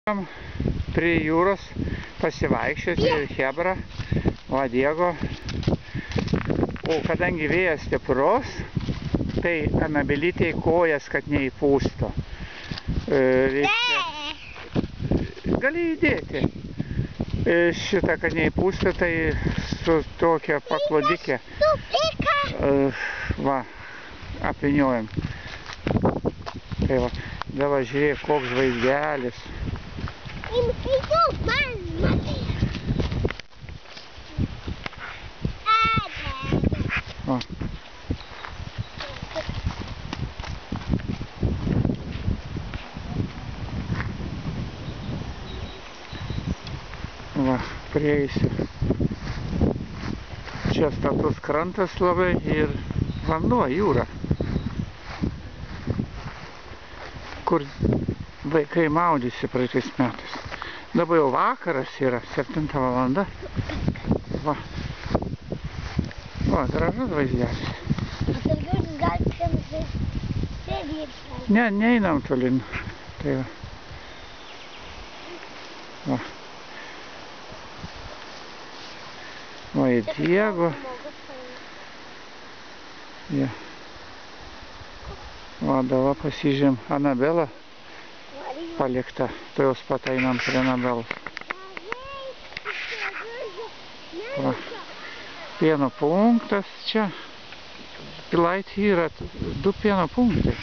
Prie jūros pasivaikščioti ir chebra, va Diego. O kadangi vėjas stiprus, tai Anabelytei kojas, kad neįpūstų. Gali įdėti. Šitą, kad neįpūstų, tai su tokia paklodikė va, apvyniojam. Tai va, dabar žiūrėk, koks vaizdelis. Va. Va, prieisiu. Čia status krantas labai ir vanduo, jūra. Kur vaikai maudėsi praeitais metais. Dabar jau vakaras yra, 7 valanda. Va. Va, gražus vaizdelis. Ne, neinam tolin. Tai va. Va. Va, į Diego. Ja. Va, dabar pasižiūrėm Anabelą palikta. Tai jau pat einam prie Anabelos. Va. Pieno punktas čia. Pilaitėje yra 2 pieno punktai.